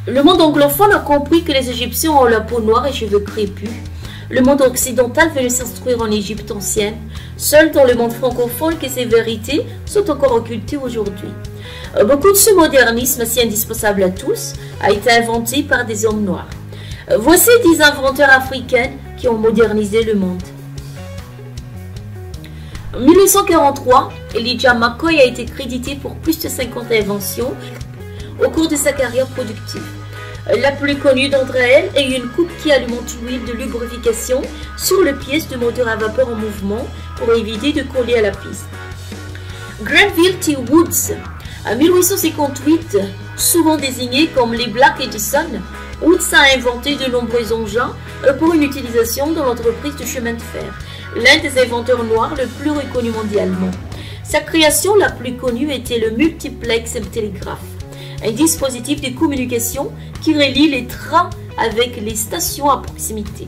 Le monde anglophone a compris que les Égyptiens ont la peau noire et cheveux crépus. Le monde occidental veut s'instruire en Égypte ancienne, seul dans le monde francophone que ces vérités sont encore occultées aujourd'hui. Beaucoup de ce modernisme si indispensable à tous a été inventé par des hommes noirs. Voici 10 inventeurs africains qui ont modernisé le monde. En 1843, Elijah McCoy a été crédité pour plus de 50 inventions au cours de sa carrière productive. La plus connue d'entre elles est une coupe qui alimente l'huile de lubrification sur les pièces de moteur à vapeur en mouvement pour éviter de coller à la piste. Granville T. Woods, en 1858, souvent désigné comme les Black Edison, Woods a inventé de nombreux engins pour une utilisation dans l'entreprise de chemin de fer, l'un des inventeurs noirs le plus reconnu mondialement. Sa création la plus connue était le multiplex télégraphe, un dispositif de communication qui relie les trains avec les stations à proximité.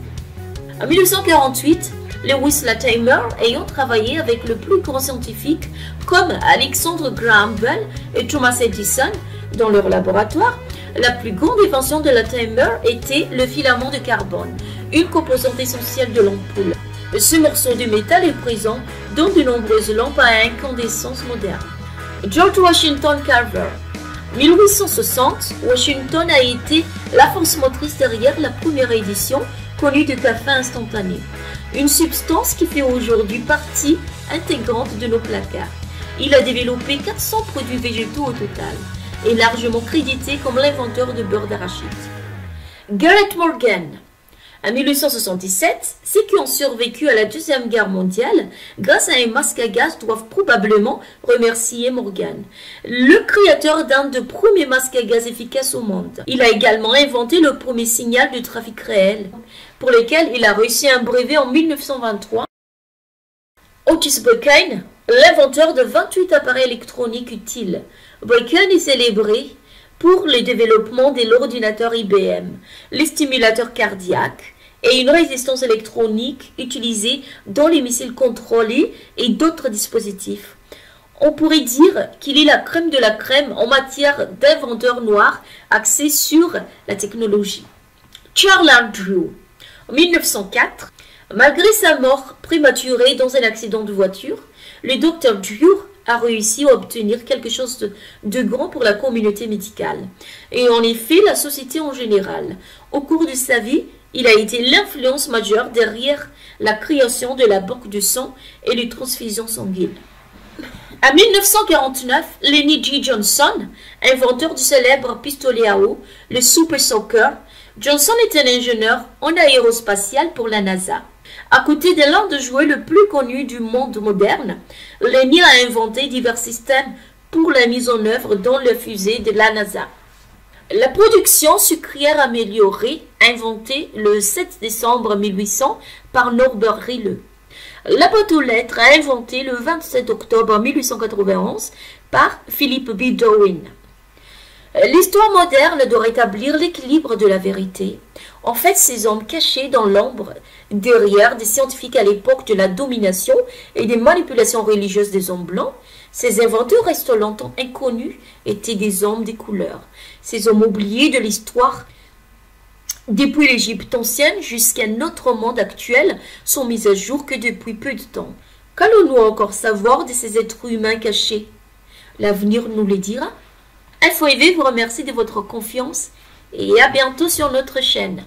En 1948, Lewis Latimer, ayant travaillé avec le plus grand scientifique comme Alexander Graham Bell et Thomas Edison dans leur laboratoire, la plus grande invention de Latimer était le filament de carbone, une composante essentielle de l'ampoule. Ce morceau de métal est présent dans de nombreuses lampes à incandescence modernes. George Washington Carver. 1860, Washington a été la force motrice derrière la première édition connue de café instantané, une substance qui fait aujourd'hui partie intégrante de nos placards. Il a développé 400 produits végétaux au total et largement crédité comme l'inventeur de beurre d'arachide. Garrett Morgan. En 1877, ceux qui ont survécu à la Deuxième Guerre mondiale grâce à un masque à gaz doivent probablement remercier Morgan, le créateur d'un des premiers masques à gaz efficaces au monde. Il a également inventé le premier signal de trafic réel, pour lequel il a reçu un brevet en 1923. Otis Buchanan, l'inventeur de 28 appareils électroniques utiles. Buchanan est célébré pour le développement de l'ordinateur IBM, les stimulateurs cardiaques et une résistance électronique utilisée dans les missiles contrôlés et d'autres dispositifs. On pourrait dire qu'il est la crème de la crème en matière d'inventeurs noirs axés sur la technologie. Charles Andrew. En 1904, malgré sa mort prématurée dans un accident de voiture, le docteur Drew a réussi à obtenir quelque chose de grand pour la communauté médicale, et en effet la société en général. Au cours de sa vie, il a été l'influence majeure derrière la création de la banque de sang et les transfusions sanguines. En 1949, Lenny G. Johnson, inventeur du célèbre pistolet à eau, le Super Soaker, Johnson est un ingénieur en aérospatial pour la NASA. À côté de l'un des jouets le plus connus du monde moderne, Lenny a inventé divers systèmes pour la mise en œuvre dans le fusée de la NASA. La production sucrière améliorée, inventée le 7 décembre 1800 par Norbert Rille. La boîte aux lettres, inventée le 27 octobre 1891 par Philip B. Darwin. L'histoire moderne doit rétablir l'équilibre de la vérité. En fait, ces hommes cachés dans l'ombre, derrière des scientifiques à l'époque de la domination et des manipulations religieuses des hommes blancs, ces inventeurs restent longtemps inconnus, étaient des hommes des couleurs. Ces hommes oubliés de l'histoire, depuis l'Égypte ancienne jusqu'à notre monde actuel, sont mis à jour que depuis peu de temps. Qu'allons-nous encore savoir de ces êtres humains cachés? L'avenir nous le dira. InfoEV vous remercie de votre confiance et à bientôt sur notre chaîne.